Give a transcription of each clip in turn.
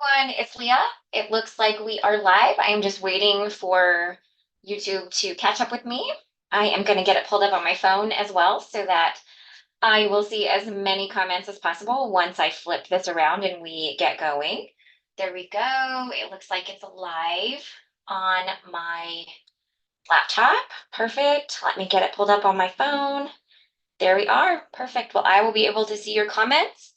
Everyone, it's Leah. It looks like we are live. I am just waiting for YouTube to catch up with me. I am going to get it pulled up on my phone as well so that I will see as many comments as possible once I flip this around and we get going. There we go. It looks like it's live on my laptop. Perfect. Let me get it pulled up on my phone. There we are. Perfect. Well, I will be able to see your comments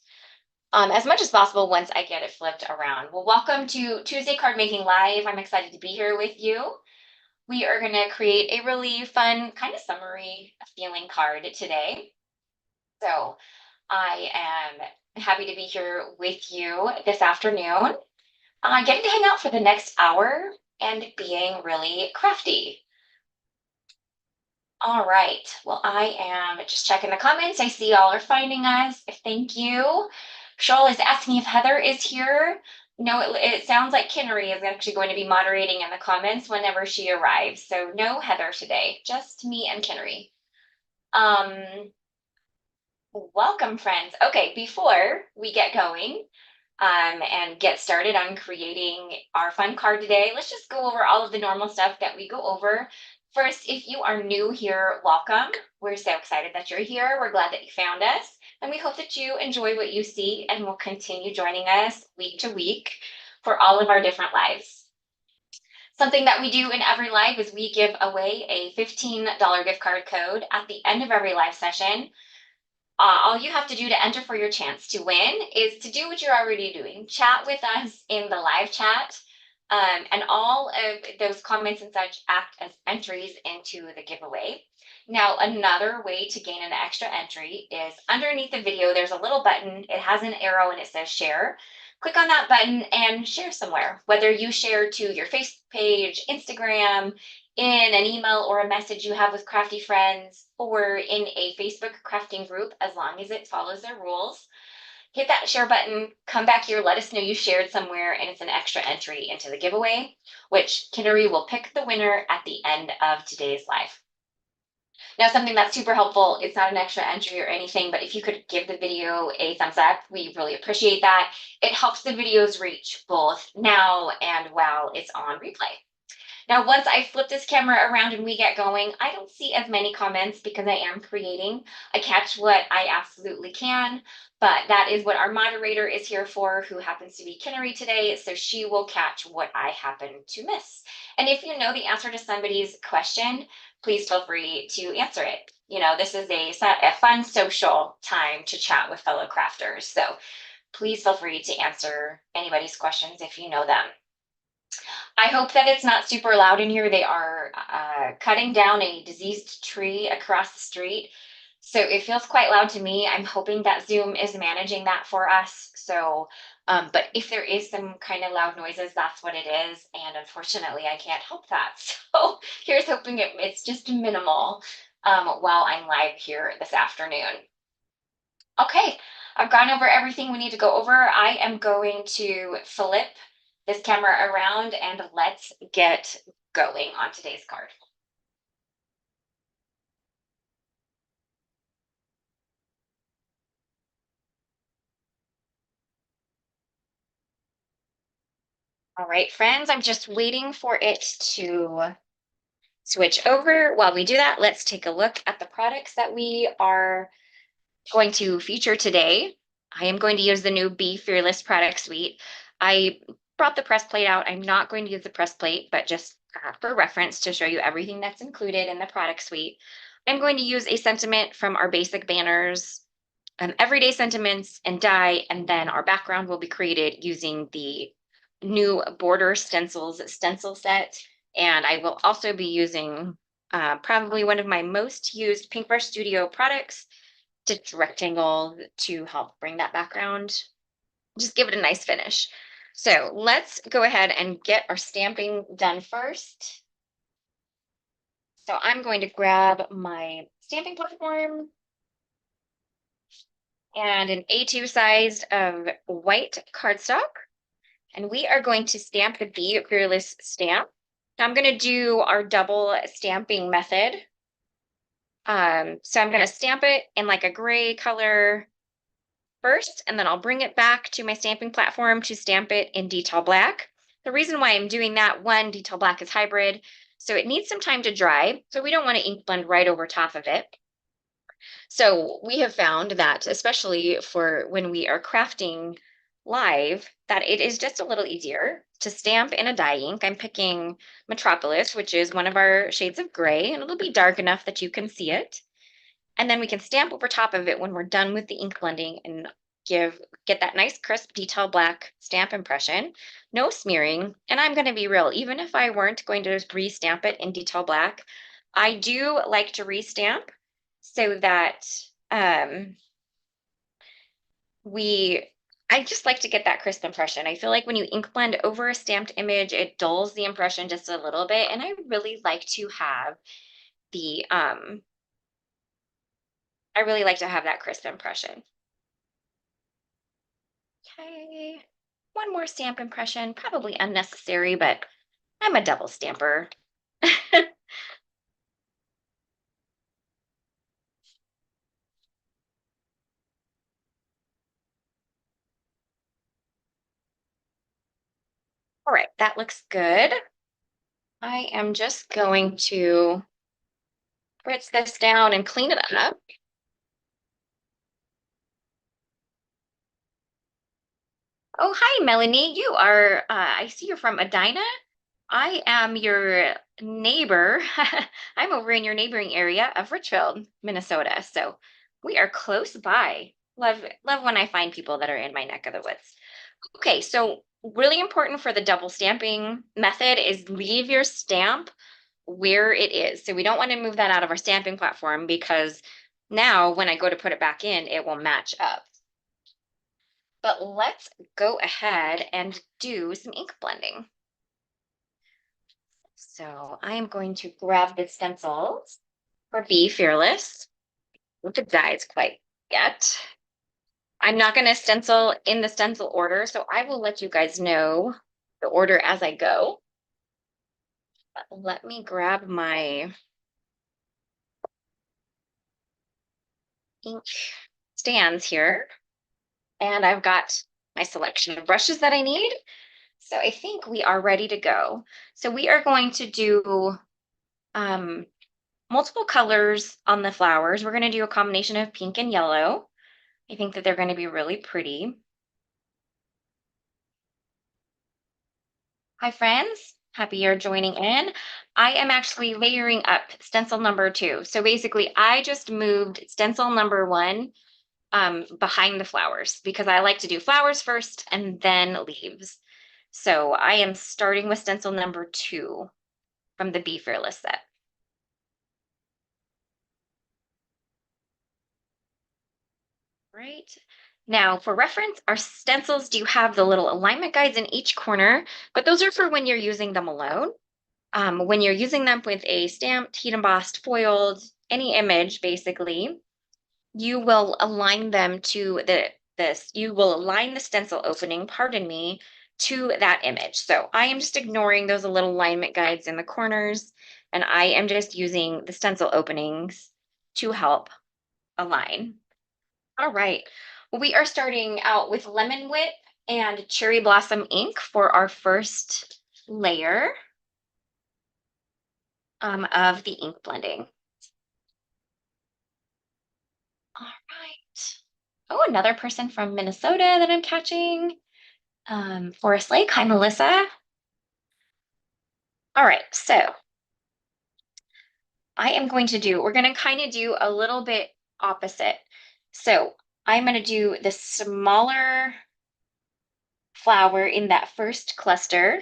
as much as possible once I get it flipped around. Well, welcome to Tuesday Card Making Live. I'm excited to be here with you. We are going to create a really fun, kind of summery feeling card today. So I am happy to be here with you this afternoon. Getting to hang out for the next hour and being really crafty. All right. Well, I am just checking the comments. I see y'all are finding us. Thank you. Shoal is asking if Heather is here. No, it sounds like Kinnery is actually going to be moderating in the comments whenever she arrives. So no Heather today, just me and Kinnery. Welcome, friends. Okay, before we get going and get started on creating our fun card today, let's just go over all of the normal stuff that we go over. First, if you are new here, welcome. We're so excited that you're here. We're glad that you found us, and we hope that you enjoy what you see and will continue joining us week to week for all of our different lives. Something that we do in every live is we give away a $15 gift card code at the end of every live session. All you have to do to enter for your chance to win is to do what you're already doing. Chat with us in the live chat. And all of those comments and such act as entries into the giveaway. Now, another way to gain an extra entry is underneath the video, there's a little button. It has an arrow and it says share. Click on that button and share somewhere, whether you share to your Facebook page, Instagram, in an email or a message you have with crafty friends, or in a Facebook crafting group, as long as it follows their rules. Hit that share button, come back here, let us know you shared somewhere, and it's an extra entry into the giveaway, which Kinnery will pick the winner at the end of today's live. Now, something that's super helpful, it's not an extra entry or anything, but if you could give the video a thumbs up, we really appreciate that. It helps the videos reach both now and while it's on replay. Now, once I flip this camera around and we get going, I don't see as many comments because I am creating. I catch what I absolutely can, but that is what our moderator is here for, who happens to be Kinnery today, so she will catch what I happen to miss. And if you know the answer to somebody's question, please feel free to answer it. You know, this is a fun social time to chat with fellow crafters, so please feel free to answer anybody's questions if you know them. I hope that it's not super loud in here. They are cutting down a diseased tree across the street. So it feels quite loud to me. I'm hoping that Zoom is managing that for us. So, but if there is some kind of loud noises, that's what it is. And unfortunately, I can't help that. So here's hoping it's just minimal while I'm live here this afternoon. Okay, I've gone over everything we need to go over. I am going to flip this camera around and let's get going on today's card. All right, friends, I'm just waiting for it to switch over. While we do that, let's take a look at the products that we are going to feature today. I am going to use the new Be Fearless product suite. I brought the press plate out. I'm not going to use the press plate, but just for reference to show you everything that's included in the product suite. I'm going to use a sentiment from our basic banners, everyday sentiments and die, and then our background will be created using the new Border Stencils stencil set. And I will also be using probably one of my most used Pinkfresh Studio products, stitch rectangle, to help bring that background, just give it a nice finish. So let's go ahead and get our stamping done first. So I'm going to grab my stamping platform and an A2 size of white cardstock. And we are going to stamp the Be Fearless stamp. Now I'm going to do our double stamping method. So I'm going to stamp it in like a gray color, first, and then I'll bring it back to my stamping platform to stamp it in detail black. The reason why I'm doing that, one, detail black is hybrid, so it needs some time to dry. So we don't want to ink blend right over top of it. So we have found that, especially for when we are crafting live, that it is just a little easier to stamp in a dye ink. I'm picking Metropolis, which is one of our shades of gray, and it'll be dark enough that you can see it. And then we can stamp over top of it when we're done with the ink blending and get that nice crisp detail black stamp impression, no smearing. And I'm going to be real, even if I weren't going to re-stamp it in detail black, I do like to re-stamp so that um, we I just like to get that crisp impression. I feel like when you ink blend over a stamped image, it dulls the impression just a little bit. And I really like to have the I really like to have that crisp impression. Okay. One more stamp impression, probably unnecessary, but I'm a double stamper. All right, that looks good. I am just going to spritz this down and clean it up. Oh, hi, Melanie. I see you're from Edina. I am your neighbor. I'm over in your neighboring area of Richfield, Minnesota. So we are close by. Love when I find people that are in my neck of the woods. Okay, so really important for the double stamping method is leave your stamp where it is. So we don't want to move that out of our stamping platform because now when I go to put it back in, it will match up. But let's go ahead and do some ink blending. So I am going to grab the stencils for Be Fearless. With the dies quite yet. I'm not going to stencil in the stencil order, so I will let you guys know the order as I go. But let me grab my ink stands here, and I've got my selection of brushes that I need. So I think we are ready to go. So we are going to do um, multiple colors on the flowers. We're going to do a combination of pink and yellow. I think that they're going to be really pretty. Hi, friends. Happy you're joining in. I am actually layering up stencil number 2. So basically, I just moved stencil number 1 behind the flowers because I like to do flowers first and then leaves. So I am starting with stencil number 2 from the Be Fearless set. Right. Now, for reference, our stencils do have the little alignment guides in each corner, but those are for when you're using them alone. When you're using them with a stamped, heat embossed, foiled, any image, basically, you will align them to you will align the stencil opening, pardon me, to that image. So I am just ignoring those little alignment guides in the corners, and I am just using the stencil openings to help align. All right. Well, we are starting out with Lemon Whip and Cherry Blossom ink for our first layer of the ink blending. All right. Oh, another person from Minnesota that I'm catching. Forest Lake. Hi, Melissa. All right. So we're going to kind of do a little bit opposite. So I'm going to do the smaller flower in that first cluster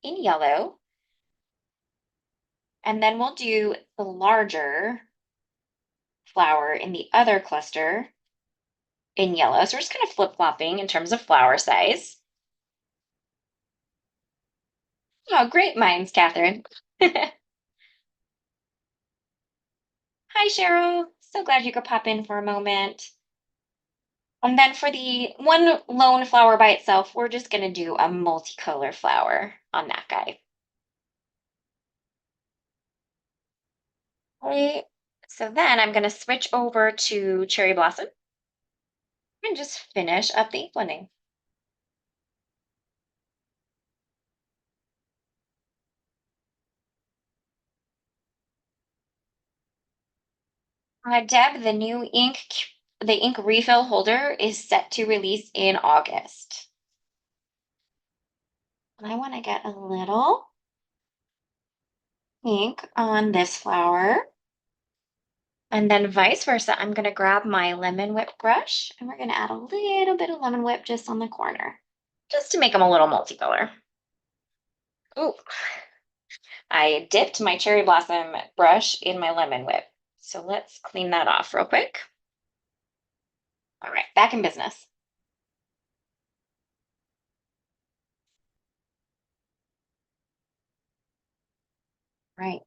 in yellow. And then we'll do the larger flower in the other cluster in yellow. So we're just kind of flip-flopping in terms of flower size. Oh, great minds, Catherine. Hi, Cheryl. So glad you could pop in for a moment. And then for the one lone flower by itself, we're just going to do a multicolor flower on that guy. Okay. So then I'm going to switch over to Cherry Blossom. and just finish up the ink blending. Deb, the ink refill holder is set to release in August. I want to get a little ink on this flower. And then vice versa, I'm going to grab my lemon whip brush and we're going to add a little bit of lemon whip just on the corner, just to make them a little multicolor. Ooh, I dipped my cherry blossom brush in my lemon whip. So let's clean that off real quick. All right, back in business. Right.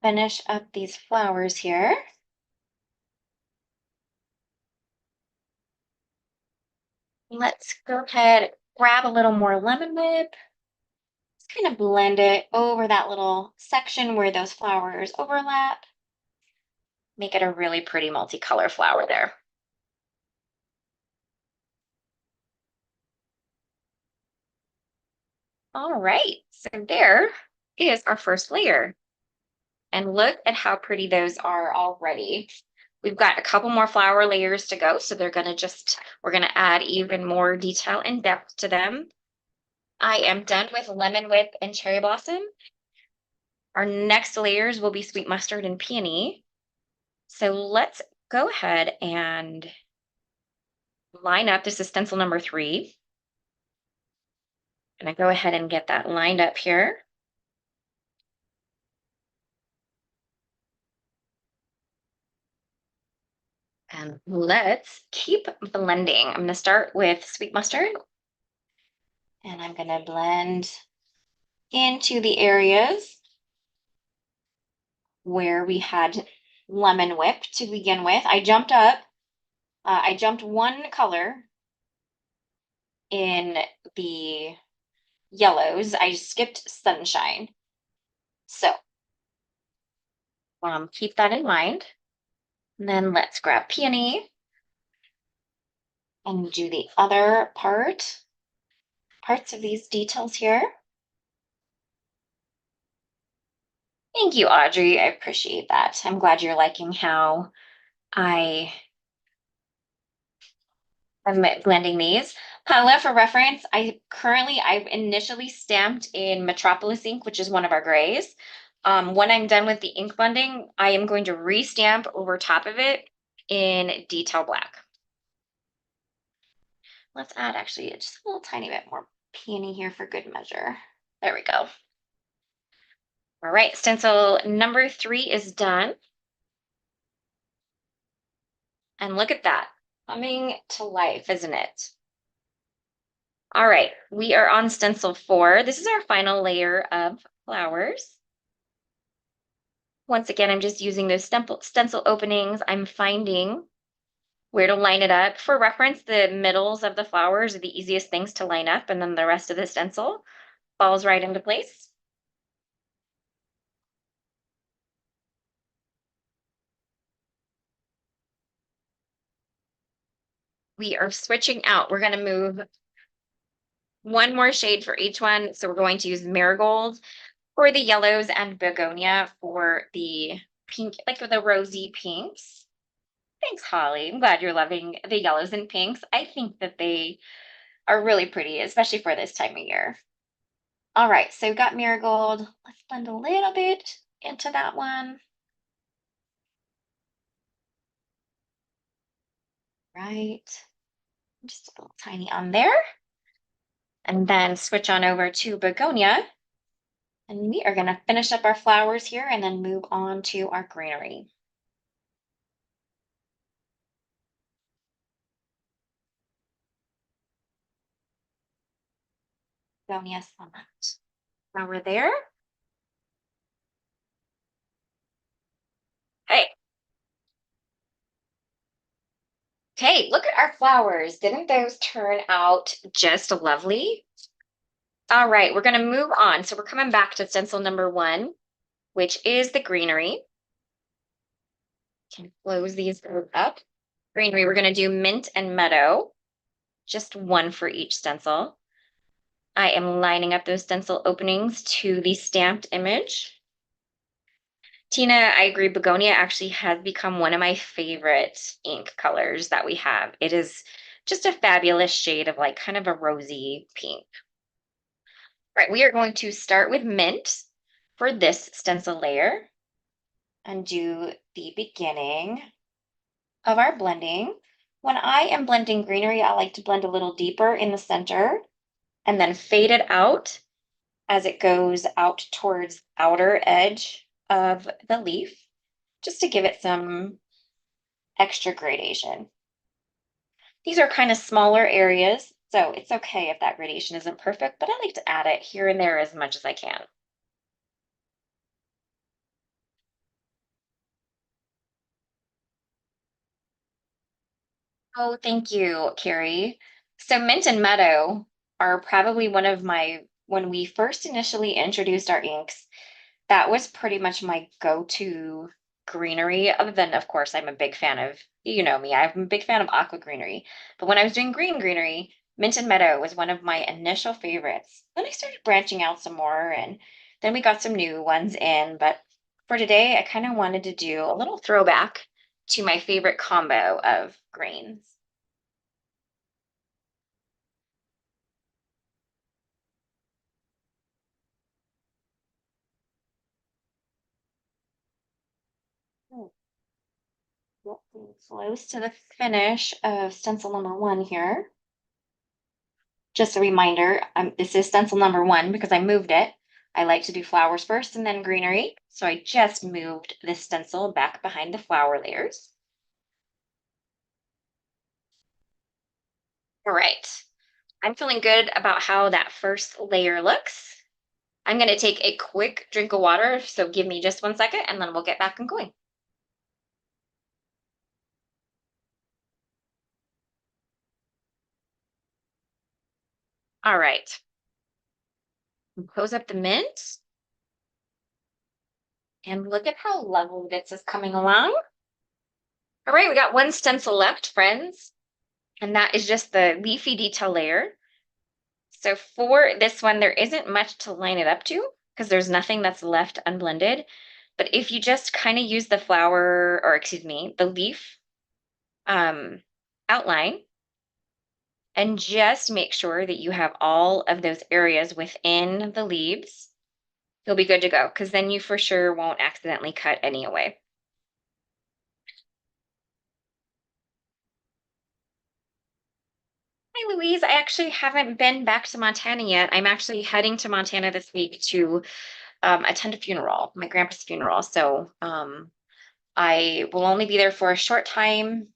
Finish up these flowers here. Let's go ahead, grab a little more lemon whip. Just kind of blend it over that little section where those flowers overlap. Make it a really pretty multicolor flower there. All right, so there is our first layer. And look at how pretty those are already. We've got a couple more flower layers to go, so we're gonna add even more detail and depth to them. I am done with lemon whip and cherry blossom. Our next layers will be sweet mustard and peony. So let's go ahead and line up. This is stencil number 3. And I go ahead and get that lined up here. And let's keep blending. I'm going to start with sweet mustard. And I'm going to blend into the areas where we had lemon whip to begin with. I jumped one color in the yellows. I skipped sunshine. So keep that in mind. And then let's grab peony and do the other parts of these details here. Thank you, Audrey. I appreciate that. I'm glad you're liking how I am blending these. Paula, for reference, I've initially stamped in Metropolis ink, which is one of our grays. When I'm done with the ink blending, I am going to restamp over top of it in detail black. Let's add actually just a little tiny bit more peony here for good measure. There we go. All right, stencil number 3 is done. And look at that, coming to life, isn't it? All right, we are on stencil 4. This is our final layer of flowers. Once again, I'm just using those stencil openings. I'm finding where to line it up. For reference, the middles of the flowers are the easiest things to line up, and then the rest of the stencil falls right into place. We are switching out. We're going to move one more shade for each one. So we're going to use marigold for the yellows and begonia for the pink, like the rosy pinks. Thanks, Holly. I'm glad you're loving the yellows and pinks. I think that they are really pretty, especially for this time of year. All right, so we've got marigold. Let's blend a little bit into that one. Right, just a little tiny on there. And then switch on over to begonia. And we are going to finish up our flowers here and then move on to our greenery. Begonia summit. Now we're there. Hey. Okay, look at our flowers. Didn't those turn out just lovely? All right, we're going to move on. So we're coming back to stencil number 1, which is the greenery. Can close these up. Greenery, we're going to do mint and meadow, just one for each stencil. I am lining up those stencil openings to the stamped image. Tina, I agree. Begonia actually has become one of my favorite ink colors that we have. It is just a fabulous shade of like kind of a rosy pink. Right, we are going to start with mint for this stencil layer and do the beginning of our blending. When I am blending greenery, I like to blend a little deeper in the center and then fade it out as it goes out towards the outer edge of the leaf, just to give it some extra gradation. These are kind of smaller areas, so it's okay if that gradation isn't perfect, but I like to add it here and there as much as I can. Oh, thank you, Carrie. So mint and meadow are probably one of when we first initially introduced our inks, that was pretty much my go-to greenery. Other than, of course, I'm a big fan of, you know me, I'm a big fan of aqua greenery. But when I was doing green greenery, mint and meadow was one of my initial favorites. Then I started branching out some more, and then we got some new ones in. But for today, I kind of wanted to do a little throwback to my favorite combo of greens. Hmm, getting close to the finish of stencil number one here. Just a reminder, this is stencil number one because I moved it. I like to do flowers first and then greenery. So I just moved this stencil back behind the flower layers. All right. I'm feeling good about how that first layer looks. I'm going to take a quick drink of water. So give me just 1 second and then we'll get back and going. All right. Close up the mint and look at how lovely this is coming along. All right, we got one stencil left, friends, and that is just the leafy detail layer. So for this one, there isn't much to line it up to because there's nothing that's left unblended. But if you just kind of use the flower, or excuse me, the leaf um, outline, and just make sure that you have all of those areas within the leaves, you'll be good to go because then you for sure won't accidentally cut any away. Hi, Louise. I actually haven't been back to Montana yet. I'm actually heading to Montana this week to attend a funeral, my grandpa's funeral. So I will only be there for a short time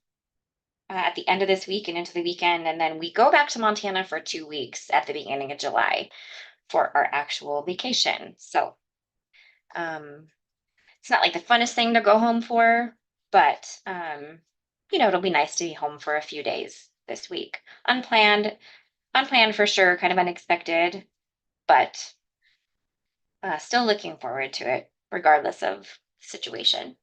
at the end of this week and into the weekend. And then we go back to Montana for 2 weeks at the beginning of July for our actual vacation. So it's not like the funnest thing to go home for, but it'll be nice to be home for a few days this week. Unplanned for sure, kind of unexpected, but still looking forward to it, regardless of the situation.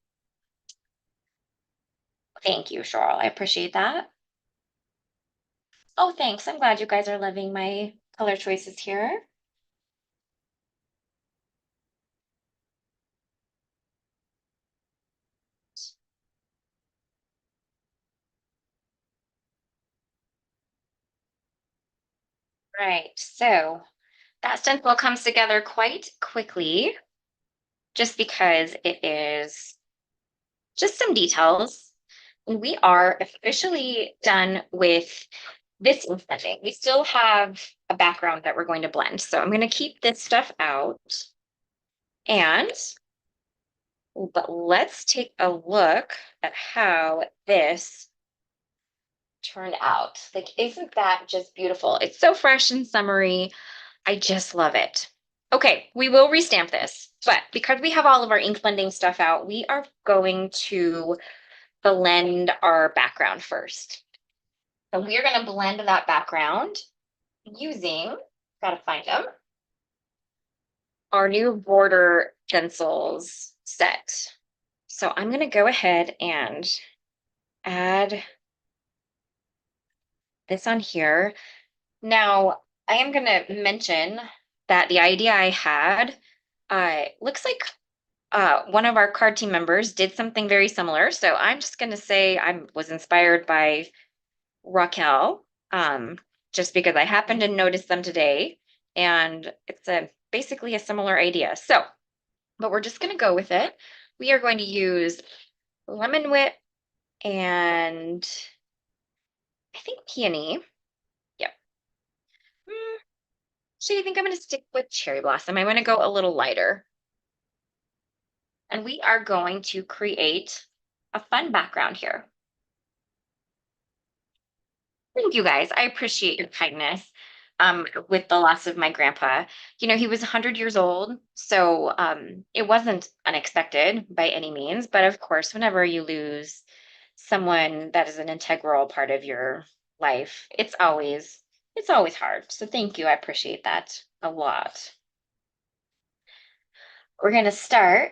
Thank you, Cheryl. I appreciate that. Oh, thanks. I'm glad you guys are loving my color choices here. Right. So that stencil comes together quite quickly just because it is just some details. We are officially done with this blending. We still have a background that we're going to blend. So I'm going to keep this stuff out. And but let's take a look at how this turned out. Like, isn't that just beautiful? It's so fresh and summery. I just love it. Okay, we will restamp this, but because we have all of our ink blending stuff out, we are going to blend our background first. So we are going to blend that background using, gotta find them, our new border stencils set. So I'm going to go ahead and add this on here. Now, I am going to mention that the idea I had looks like one of our card team members did something very similar. So I'm just going to say I was inspired by Raquel, just because I happened to notice them today, and it's a basically a similar idea. So, but we're just going to go with it. We are going to use lemon whip and I think peony. Yep. So you think I'm going to stick with cherry blossom? I'm going to go a little lighter. And we are going to create a fun background here. Thank you guys. I appreciate your kindness with the loss of my grandpa. You know, he was 100 years old, so it wasn't unexpected by any means. But of course, whenever you lose someone that is an integral part of your life, it's always hard. So thank you. I appreciate that a lot. We're going to start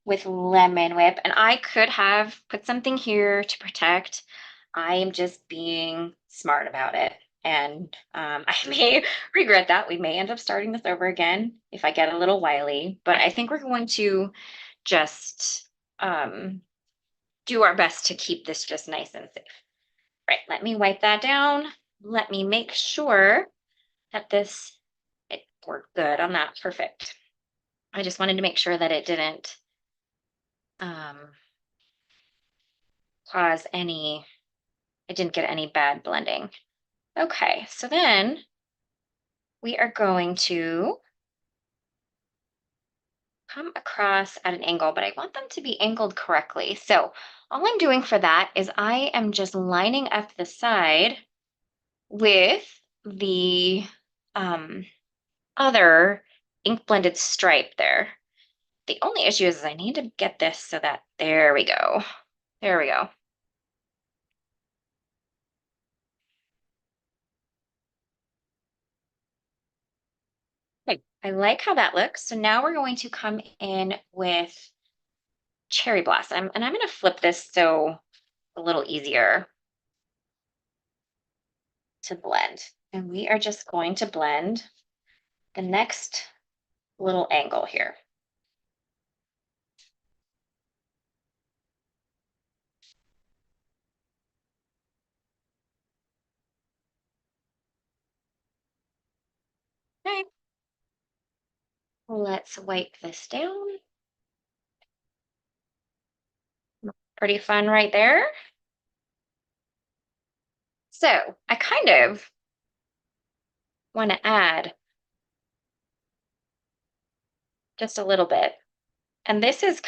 with lemon whip, and I could have put something here to protect. I am just being smart about it, and I may regret that. We may end up starting this over again if I get a little wily, but I think we're going to just do our best to keep this just nice and safe. Right, let me wipe that down. Let me make sure that it worked good on that. Perfect. I just wanted to make sure that it didn't um, cause I didn't get any bad blending. Okay, so then we are going to come across at an angle, but I want them to be angled correctly. So all I'm doing for that is I am just lining up the side with the other ink blended stripe there. The only issue is I need to get this so that, there we go. There we go. Okay, I like how that looks. So now we're going to come in with cherry blossom, and I'm going to flip this so a little easier to blend. And we are just going to blend the next little angle here. Okay. Let's wipe this down. Pretty fun right there. So I kind of want to add just a little bit. And this is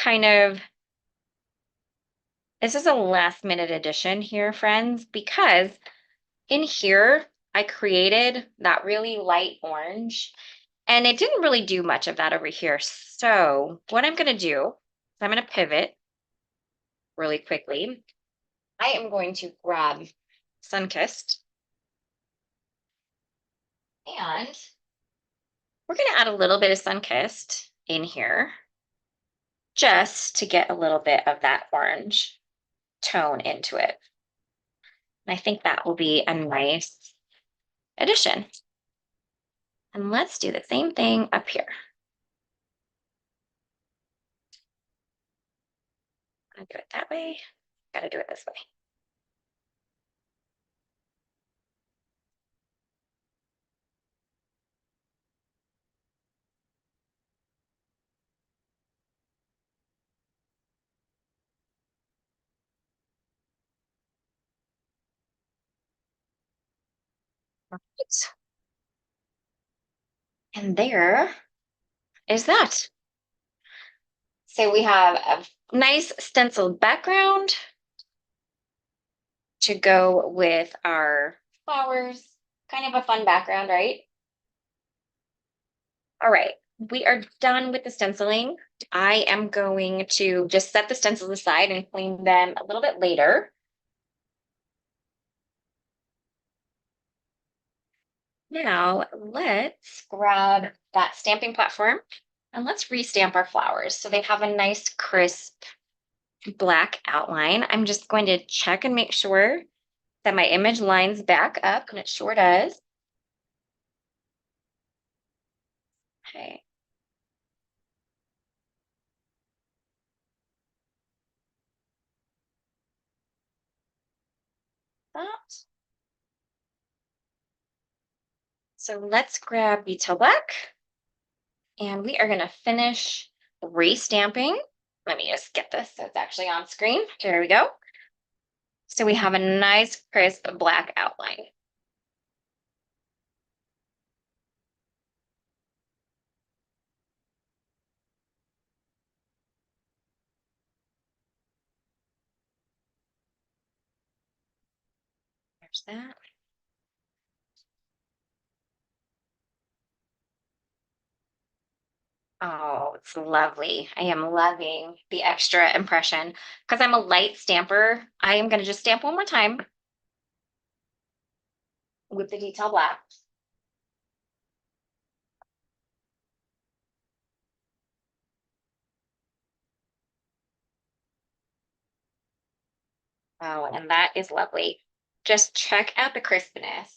a last minute addition here, friends, because in here, I created that really light orange, and it didn't really do much of that over here. So what I'm going to do is I'm going to pivot really quickly. I am going to grab Sunkissed, and we're going to add a little bit of Sunkissed in here just to get a little bit of that orange tone into it. And I think that will be a nice addition. And let's do the same thing up here. I'm gonna do it that way. Gotta do it this way. Right. And there is that. So we have a nice stenciled background to go with our flowers. Kind of a fun background, right? All right, we are done with the stenciling. I am going to just set the stencils aside and clean them a little bit later. Now let's grab that stamping platform and let's restamp our flowers so they have a nice crisp black outline. I'm just going to check and make sure that my image lines back up, and it sure does. Okay. That. So let's grab Detail Black, and we are going to finish re-stamping. Let me just get this so it's actually on screen. There we go. So we have a nice crisp black outline. There's that. Oh, it's lovely. I am loving the extra impression. Because I'm a light stamper, I am going to just stamp one more time with the Detail Black. Oh, and that is lovely. Just check out the crispness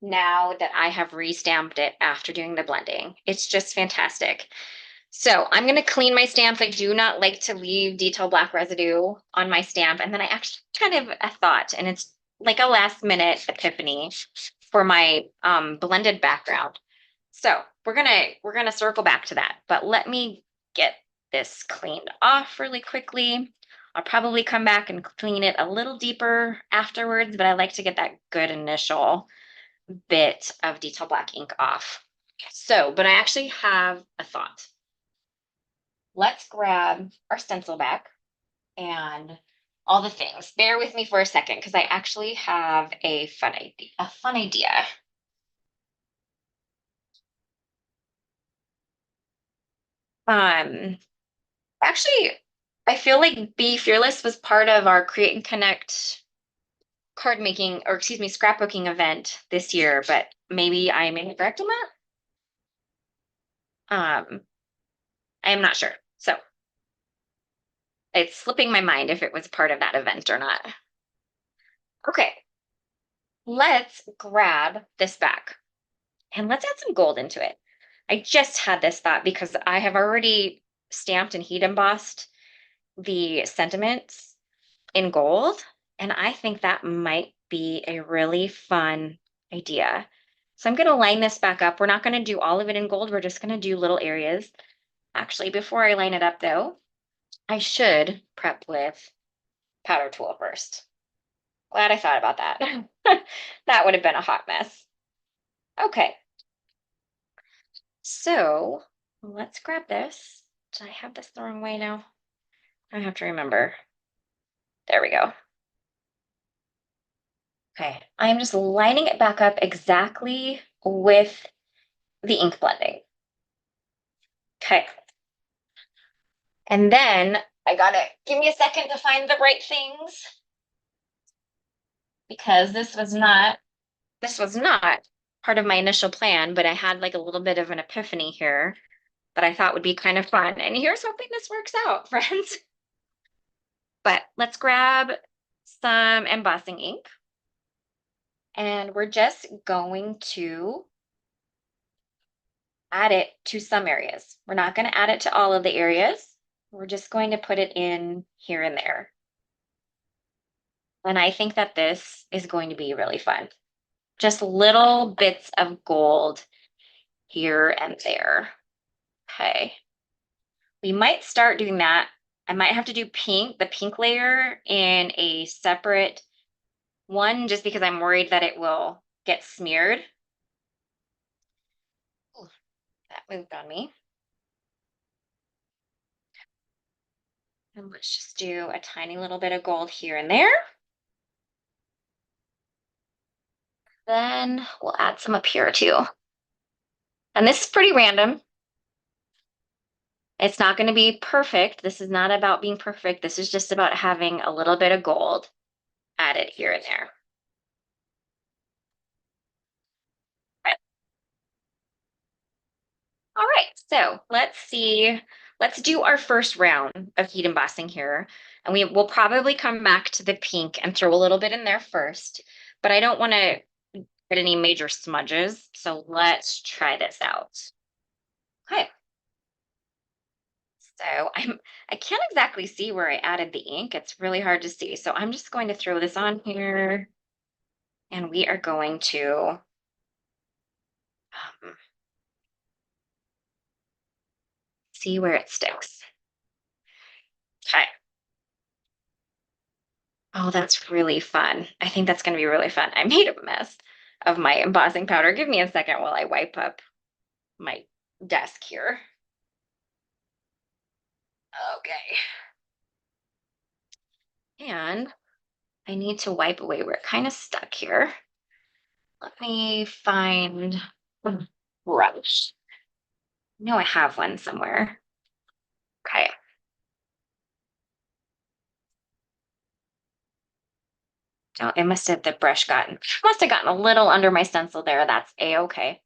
now that I have re-stamped it after doing the blending. It's just fantastic. So I'm going to clean my stamps. I do not like to leave Detail Black residue on my stamp. And then I actually kind of a thought, and it's like a last minute epiphany for my blended background. So we're gonna circle back to that, but let me get this cleaned off really quickly. I'll probably come back and clean it a little deeper afterwards, but I like to get that good initial bit of Detail Black ink off. So, but I actually have a thought. Let's grab our stencil back and all the things. Bear with me for a second because I actually have a fun idea. Um, Actually, I feel like Be Fearless was part of our Create and Connect card making, or excuse me, scrapbooking event this year, but maybe I am incorrect on that. I am not sure. So it's slipping my mind if it was part of that event or not. Okay, let's grab this back and let's add some gold into it. I just had this thought because I have already stamped and heat embossed the sentiments in gold. And I think that might be a really fun idea. So I'm going to line this back up. We're not going to do all of it in gold. We're just going to do little areas. Actually, before I line it up though, I should prep with powder tool first. Glad I thought about that. That would have been a hot mess. Okay, so let's grab this. Did I have this the wrong way now? I have to remember. There we go. Okay, I'm just lining it back up exactly with the ink blending. Okay. And then I gotta give me a second to find the right things because this was not part of my initial plan, but I had like a little bit of an epiphany here that I thought would be kind of fun. And here's hoping this works out, friends. But let's grab some embossing ink and we're just going to add it to some areas. We're not going to add it to all of the areas. We're just going to put it in here and there. And I think that this is going to be really fun. Just little bits of gold here and there. Okay. We might start doing that. I might have to do the pink layer in a separate one just because I'm worried that it will get smeared. Ooh, that moved on me. And let's just do a tiny little bit of gold here and there. Then we'll add some up here too. And this is pretty random. It's not going to be perfect. This is not about being perfect. This is just about having a little bit of gold added here and there. All right, so let's see. let's do our first round of heat embossing here. And we will probably come back to the pink and throw a little bit in there first, but I don't want to get any major smudges. So let's try this out. Okay. So I can't exactly see where I added the ink. It's really hard to see. So I'm just going to throw this on here and we are going to um, see where it sticks. Okay. Oh, that's really fun. I think that's going to be really fun. I made a mess of my embossing powder. Give me a second while I wipe up my desk here. Okay. And I need to wipe away where it kind of stuck here. Let me find a brush. I know I have one somewhere. Okay. Oh, it must have gotten a little under my stencil there. That's a-okay.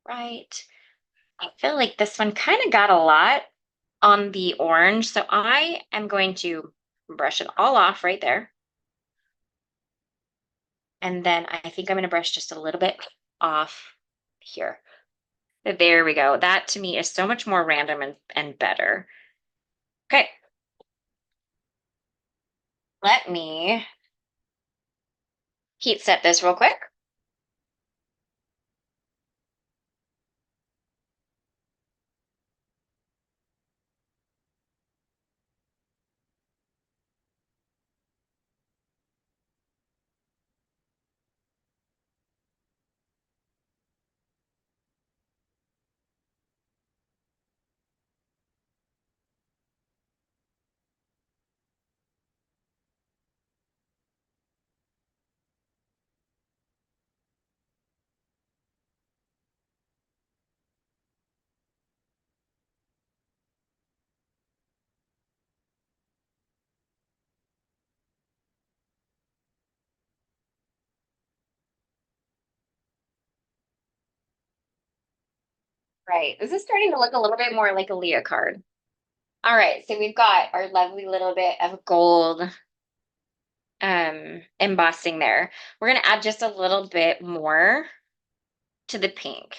Right. I feel like this one kind of got a lot on the orange. So I am going to brush it all off right there. And then I think I'm going to brush just a little bit off here. There we go. That to me is so much more random and better. Okay. Let me heat set this real quick. Right. This is starting to look a little bit more like a Leah card. All right. So we've got our lovely little bit of gold embossing there. We're going to add just a little bit more to the pink.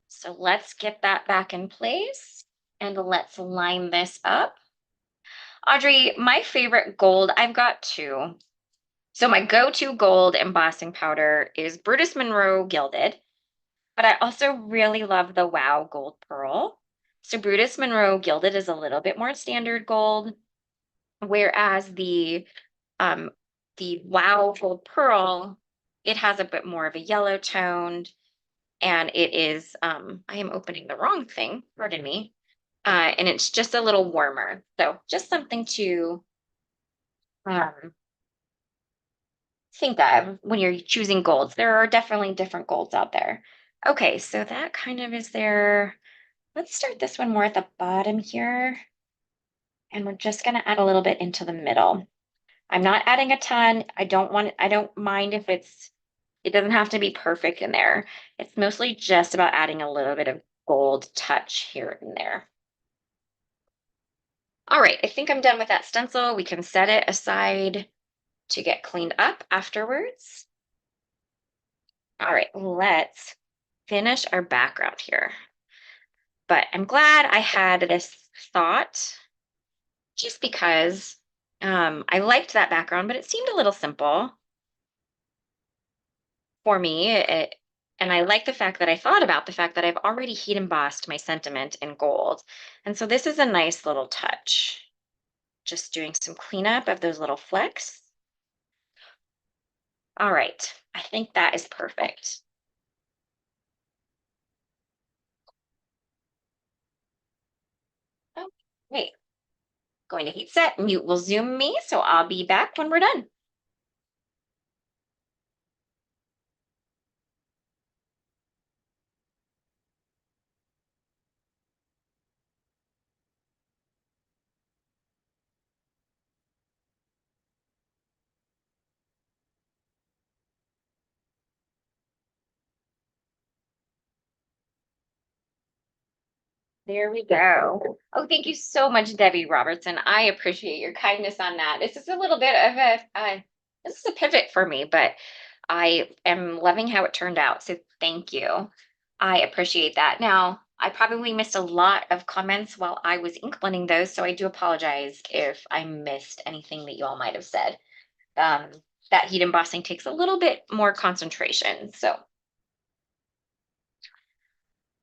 So let's get that back in place and let's line this up. Audrey, my favorite gold, I've got two. So my go-to gold embossing powder is Brutus Monroe Gilded, but I also really love the Wow Gold Pearl. So Brutus Monroe Gilded is a little bit more standard gold, whereas um the Wow Gold Pearl, it has a bit more of a yellow toned, and it is I am opening the wrong thing, pardon me. And it's just a little warmer. So just something to um think of when you're choosing golds. There are definitely different golds out there. Okay, so that kind of is there. Let's start this one more at the bottom here. And we're just going to add a little bit into the middle. I'm not adding a ton. I don't mind if it doesn't have to be perfect in there. It's mostly just about adding a little bit of gold touch here and there. All right, I think I'm done with that stencil. We can set it aside to get cleaned up afterwards. All right, let's finish our background here. But I'm glad I had this thought just because I liked that background, but it seemed a little simple for me. And I like the fact that I thought about the fact that I've already heat embossed my sentiment in gold. And so this is a nice little touch. Just doing some cleanup of those little flecks. All right, I think that is perfect. Oh, wait, going to heat set, mute will zoom me, so I'll be back when we're done. There we go. Oh, thank you so much, Debbie Robertson. I appreciate your kindness on that. This is a little bit of this is a pivot for me, but I am loving how it turned out. So thank you. I appreciate that. Now, I probably missed a lot of comments while I was ink blending those, so I do apologize if I missed anything that you all might have said. Um, that heat embossing takes a little bit more concentration. So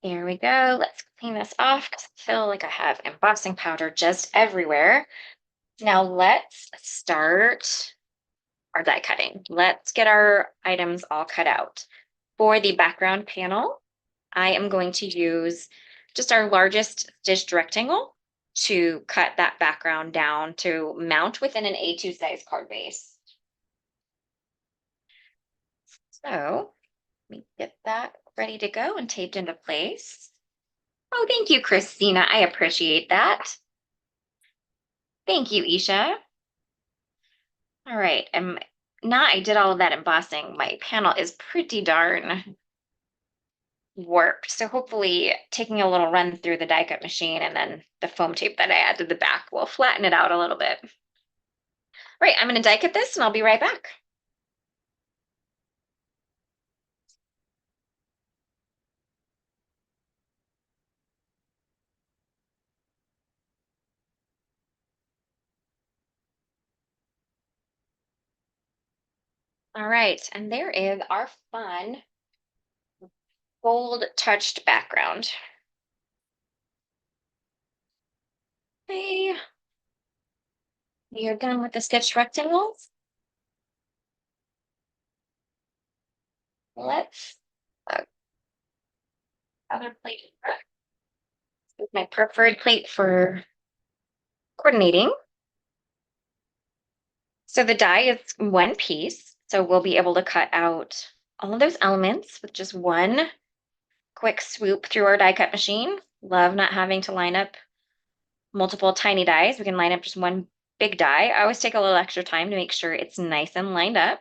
here we go. Let's clean this off because I feel like I have embossing powder just everywhere. Now let's start our die cutting. Let's get our items all cut out. For the background panel, I am going to use just our largest stitched rectangle to cut that background down to mount within an A2 size card base. So let me get that ready to go and taped into place. Oh, thank you, Christina. I appreciate that. Thank you, Isha. All right. Now I did all of that embossing. My panel is pretty darn warped. So hopefully taking a little run through the die cut machine and then the foam tape that I added to the back will flatten it out a little bit. All right, I'm going to die cut this and I'll be right back. All right, and there is our fun gold touched background. Okay, we are done with the stitched rectangles. Let's other plate. This is my preferred plate for coordinating. So the die is one piece, so we'll be able to cut out all of those elements with just one quick swoop through our die cut machine. Love not having to line up multiple tiny dies. We can line up just one big die. I always take a little extra time to make sure it's nice and lined up.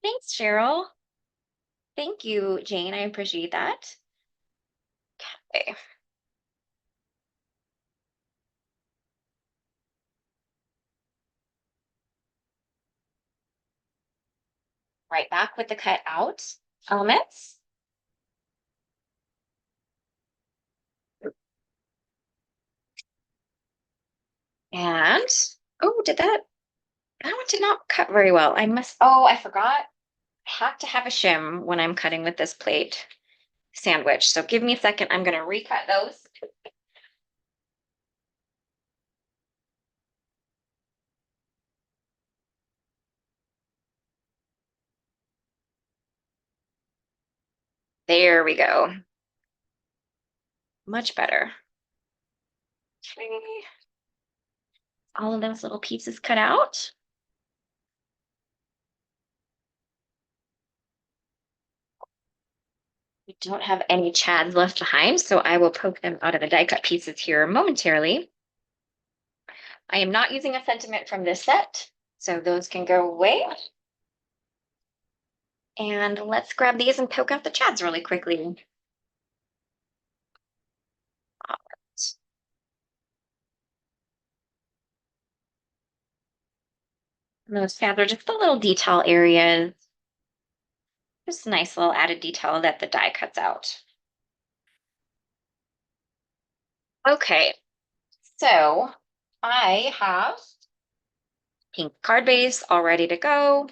Thanks, Cheryl. Thank you, Jane. I appreciate that. Okay. Right back with the cut out elements. And, oh, that one did not cut very well. I forgot. I have to have a shim when I'm cutting with this plate sandwich. So give me a second. I'm going to recut those. There we go. Much better. Okay. All of those little pieces cut out. We don't have any chads left behind, so I will poke them out of the die cut pieces here momentarily. I am not using a sentiment from this set, so those can go away. And let's grab these and poke out the chads really quickly. All right. And those chads are just the little detail areas. Just a nice little added detail that the die cuts out. Okay, so I have pink card base all ready to go.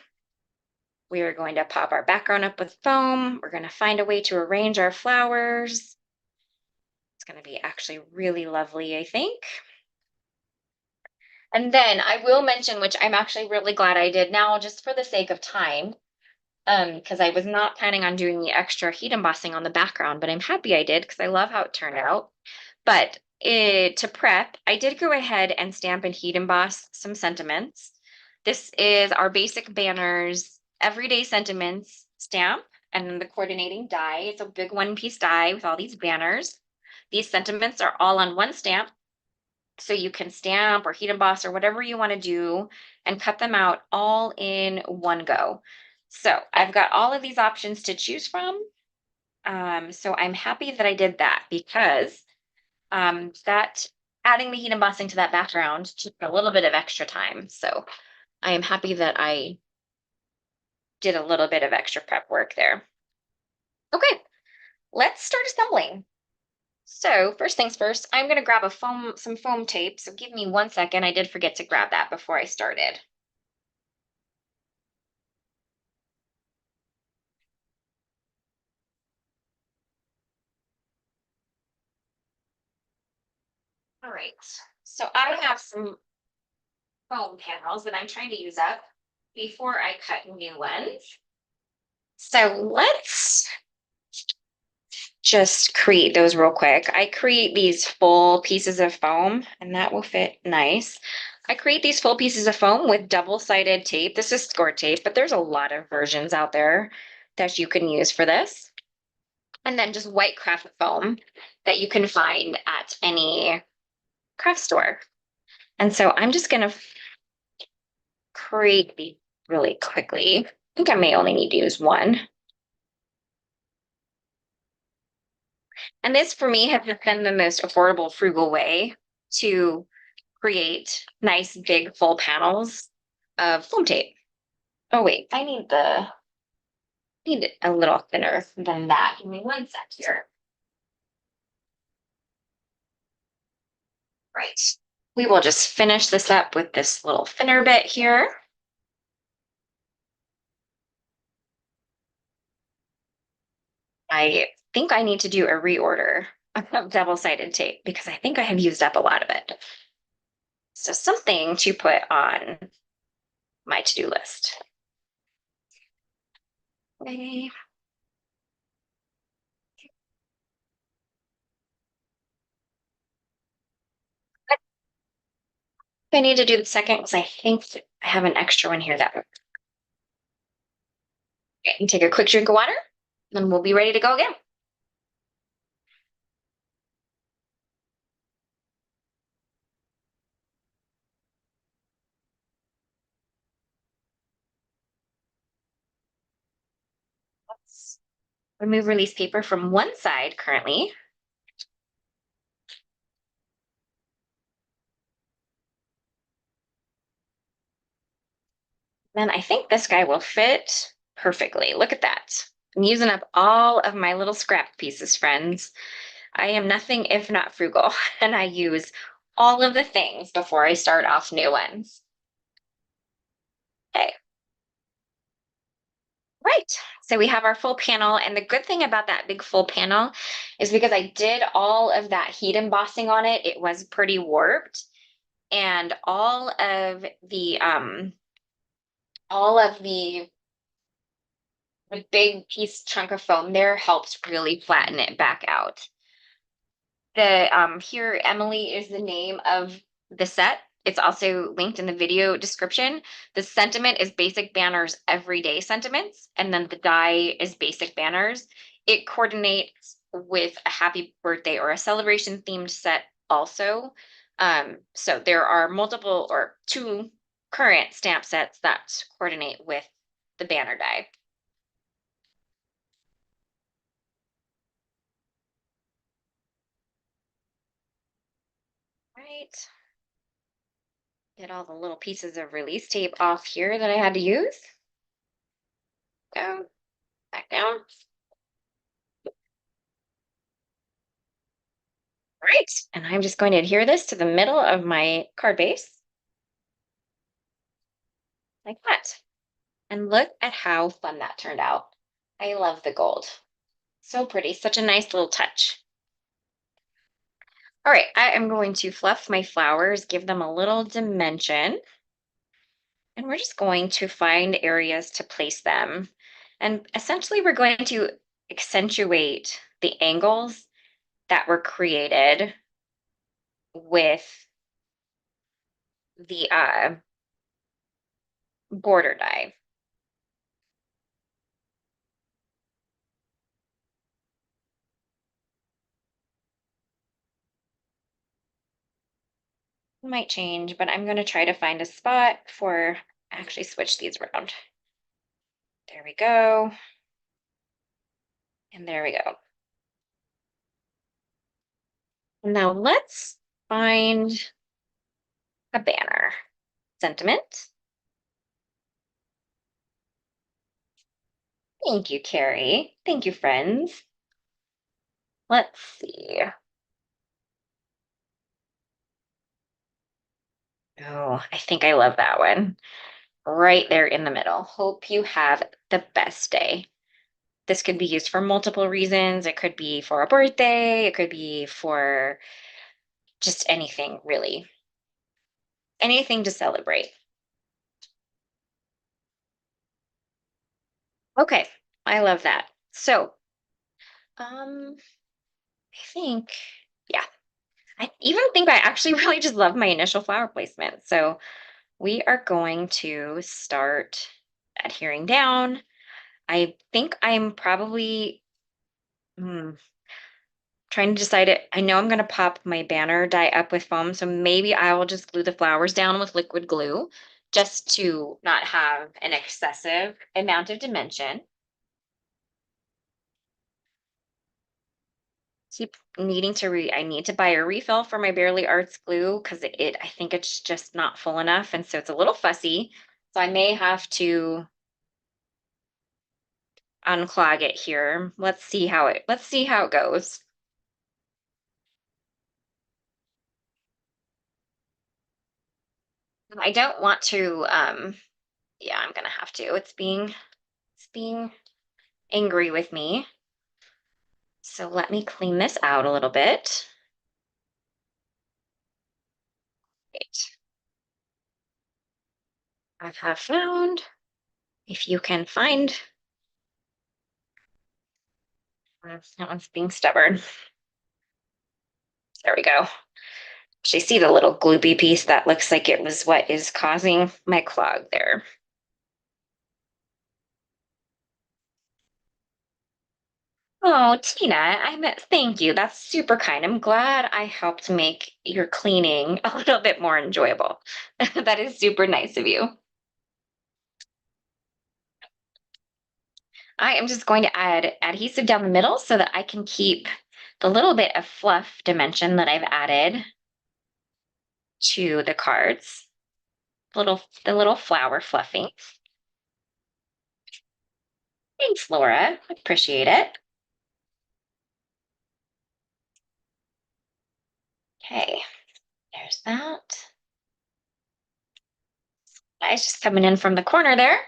We are going to pop our background up with foam. We're going to find a way to arrange our flowers. It's going to be actually really lovely, I think. And then I will mention, which I'm actually really glad I did now, just for the sake of time, because I was not planning on doing the extra heat embossing on the background, but I'm happy I did because I love how it turned out. But to prep, I did go ahead and stamp and heat emboss some sentiments. This is our basic banners, everyday sentiments stamp, and then the coordinating die. It's a big one-piece die with all these banners. These sentiments are all on one stamp, so you can stamp or heat emboss or whatever you want to do and cut them out all in one go. So I've got all of these options to choose from. So I'm happy that I did that because that adding the heat embossing to that background took a little bit of extra time. So I am happy that I did a little bit of extra prep work there. Okay, let's start assembling. So first things first, I'm going to grab some foam tape. So give me 1 second. I did forget to grab that before I started. All right. So I have some foam panels that I'm trying to use up before I cut new ones. So let's just create those real quick. I create these full pieces of foam, and that will fit nice. I create these full pieces of foam with double-sided tape. This is score tape, but there's a lot of versions out there that you can use for this. And then just white craft foam that you can find at any craft store. And so I'm just going to create these really quickly. I think I may only need to use one. And this for me has been the most affordable, frugal way to create nice, big, full panels of foam tape. Oh wait, I need it a little thinner than that. Give me 1 sec here. Right. We will just finish this up with this little thinner bit here. I think I need to do a reorder of double-sided tape because I think I have used up a lot of it. So something to put on my to-do list. Okay. I need to do the second because I think I have an extra one here that okay, and take a quick drink of water, and we'll be ready to go again. Let's remove release paper from one side currently. Then I think this guy will fit perfectly. Look at that. I'm using up all of my little scrap pieces, friends. I am nothing if not frugal, and I use all of the things before I start off new ones. Okay. Right. So we have our full panel. And the good thing about that big full panel is because I did all of that heat embossing on it, it was pretty warped. And all of the big piece chunk of foam there helps really flatten it back out. The here Emily is the name of the set. It's also linked in the video description. The sentiment is basic banners everyday sentiments, and then the die is basic banners. It coordinates with a happy birthday or a celebration themed set also. So there are multiple or two current stamp sets that coordinate with the banner die. Right. Get all the little pieces of release tape off here that I had to use. Go back down. Right. And I'm just going to adhere this to the middle of my card base like that. And look at how fun that turned out. I love the gold. So pretty. Such a nice little touch. All right. I am going to fluff my flowers, give them a little dimension. And we're just going to find areas to place them. And essentially, we're going to accentuate the angles that were created with the border die. Might change, but I'm going to try to find a spot for actually switch these around. There we go. And there we go. Now let's find a banner. Sentiment. Thank you, Carrie. Thank you, friends. Let's see. Oh, I think I love that one. Right there in the middle. Hope you have the best day. This could be used for multiple reasons. It could be for a birthday, it could be for just anything, really. Anything to celebrate. Okay, I love that. So, I think, yeah, I even think I actually really just love my initial flower placement. So, we are going to start adhering down. I think I'm probably trying to decide it. I know I'm going to pop my banner die up with foam, so maybe I will just glue the flowers down with liquid glue just to not have an excessive amount of dimension. Keep needing to I need to buy a refill for my Barely Arts glue because I think it's just not full enough, and so it's a little fussy. So I may have to unclog it here. Let's see how it goes. I don't want to yeah, I'm gonna have to. It's being angry with me. So let me clean this out a little bit. Right. I have found, if you can find, that one's being stubborn. There we go. Actually, see the little gloopy piece that looks like it was what is causing my clog there. Oh, Tina, thank you. That's super kind. I'm glad I helped make your cleaning a little bit more enjoyable. That is super nice of you. I am just going to add adhesive down the middle so that I can keep the little bit of fluff dimension that I've added to the cards. The little flower fluffing. Thanks, Laura. Appreciate it. Okay, there's that. Guys just coming in from the corner there.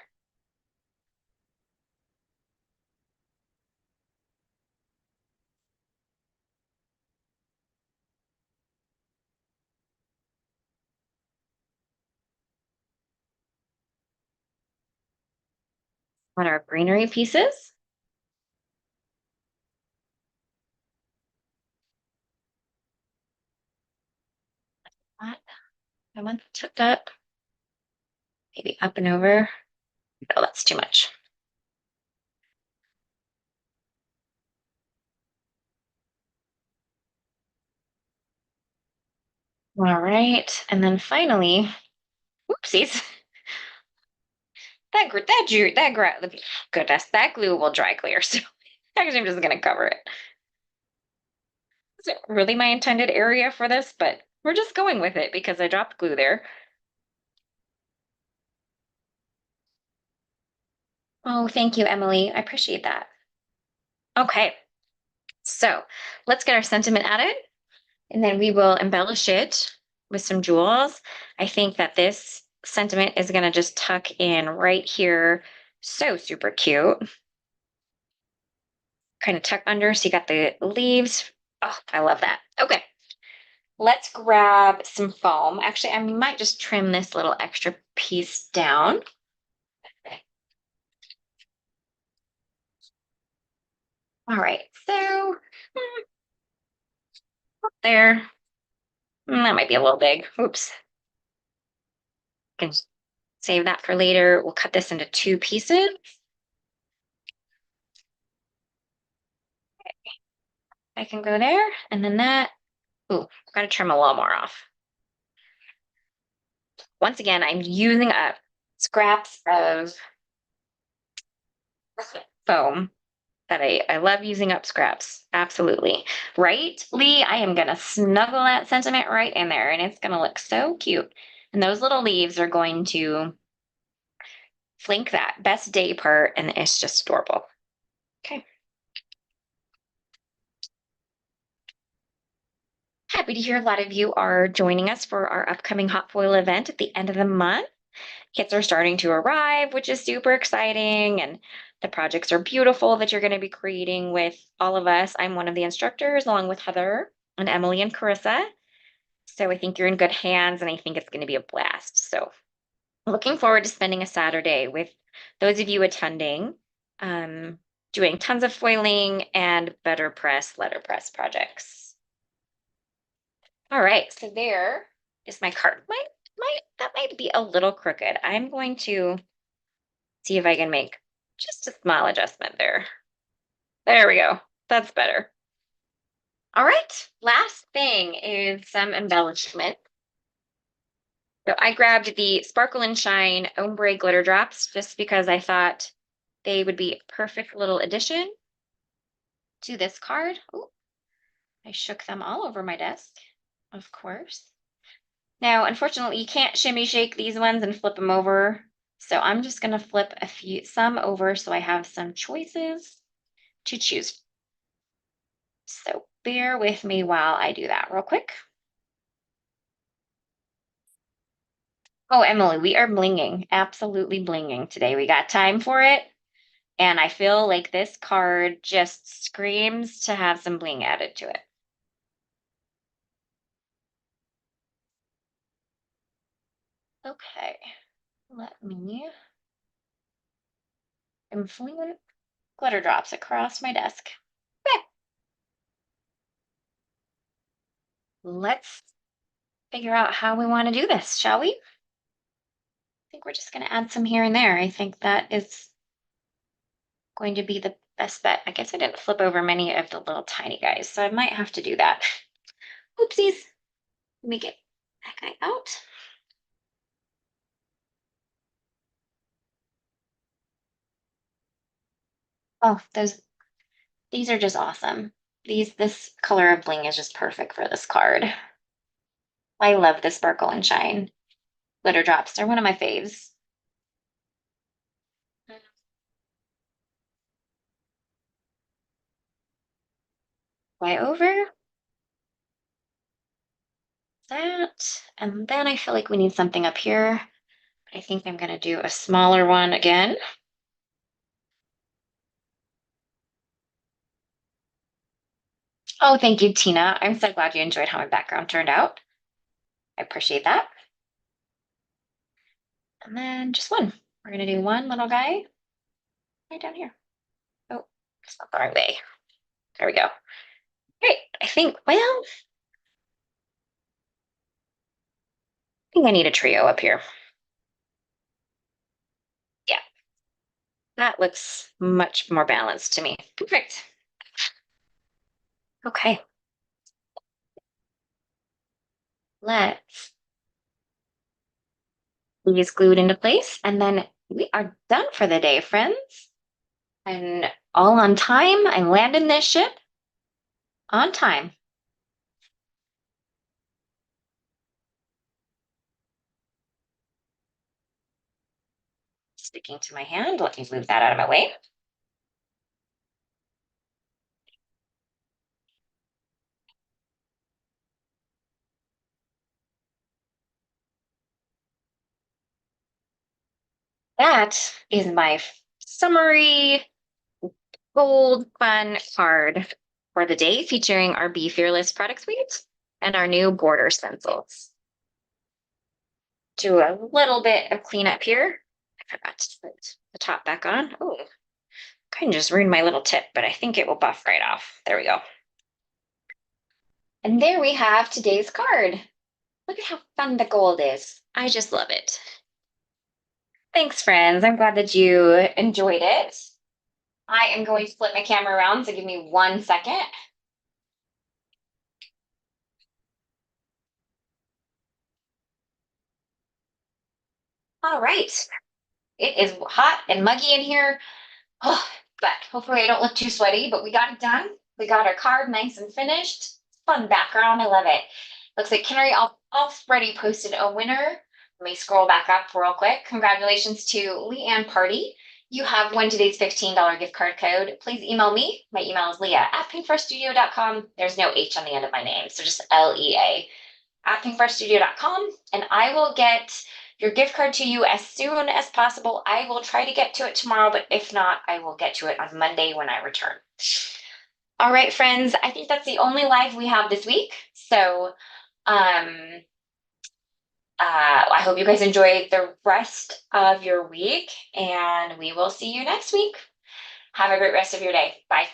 On our greenery pieces. That one took up. Maybe up and over. No, that's too much. All right, and then finally, whoopsies. Goodness, that glue will dry clear. So actually, I'm just gonna cover it. Isn't really my intended area for this, but we're just going with it because I dropped glue there. Oh, thank you, Emily. I appreciate that. Okay, so let's get our sentiment added and then we will embellish it with some jewels. I think that this sentiment is going to just tuck in right here. So super cute. Kind of tuck under so you got the leaves. Oh, I love that. Okay, let's grab some foam. Actually, I might just trim this little extra piece down. All right, so there. That might be a little big. Oops. Can save that for later. We'll cut this into two pieces. I can go there, and then that. Ooh, gotta trim a lot more off. Once again, I'm using up scraps of foam that I love using up scraps. Absolutely. Right, Lee? I am going to snuggle that sentiment right in there and it's going to look so cute. And those little leaves are going to flank that best day part and it's just adorable. Okay. Happy to hear a lot of you are joining us for our upcoming hot foil event at the end of the month. Kits are starting to arrive, which is super exciting. And the projects are beautiful that you're going to be creating with all of us. I'm one of the instructors, along with Heather and Emily and Carissa. So I think you're in good hands, and I think it's going to be a blast. So looking forward to spending a Saturday with those of you attending, doing tons of foiling and letterpress projects. All right, so there is my card. That might be a little crooked. I'm going to see if I can make just a small adjustment there. There we go. That's better. All right, last thing is some embellishment. So I grabbed the Sparkle and Shine Ombre glitter drops just because I thought they would be a perfect little addition to this card. Ooh, I shook them all over my desk, of course. Now, unfortunately, you can't shimmy shake these ones and flip them over. So I'm just going to flip some over so I have some choices to choose. So bear with me while I do that real quick. Oh, Emily, we are blinging, absolutely blinging today. We got time for it. And I feel like this card just screams to have some bling added to it. Okay, I'm flinging glitter drops across my desk. Okay. Let's figure out how we want to do this, shall we? I think we're just going to add some here and there. I think that is going to be the best bet. I guess I didn't flip over many of the little tiny guys, so I might have to do that. Oopsies. Let me get that guy out. Oh, these are just awesome. This color of bling is just perfect for this card. I love the Sparkle and Shine glitter drops. They're one of my faves. Fly over that. And then I feel like we need something up here. I think I'm going to do a smaller one again. Oh, thank you, Tina. I'm so glad you enjoyed how my background turned out. I appreciate that. And then just one. We're going to do one little guy right down here. Oh, it's not the right way. There we go. Great. I think I need a trio up here. Yeah, that looks much more balanced to me. Perfect. Okay. Let's these glued into place and then we are done for the day, friends. And all on time. I landed this ship on time. Sticking to my hand. Let me move that out of my way. That is my summary gold fun card for the day featuring our Be Fearless product suite and our new border stencils. Do a little bit of cleanup here. I forgot to put the top back on. Oh, kind of just ruined my little tip, but I think it will buff right off. There we go. And there we have today's card. Look at how fun the gold is. I just love it. Thanks, friends. I'm glad that you enjoyed it. I am going to flip my camera around, so give me 1 second. All right. It is hot and muggy in here. Oh, but hopefully I don't look too sweaty, but we got it done. We got our card nice and finished. Fun background. I love it. Looks like Kinnery already posted a winner. Let me scroll back up real quick. Congratulations to Leanne Party. You have won today's $15 gift card code. Please email me. My email is leah@pinkfreshstudio.com. There's no H on the end of my name, so just LEA@pinkfreshstudio.com, and I will get your gift card to you as soon as possible. I will try to get to it tomorrow, but if not, I will get to it on Monday when I return. All right, friends, I think that's the only live we have this week. So I hope you guys enjoy the rest of your week, and we will see you next week. Have a great rest of your day. Bye.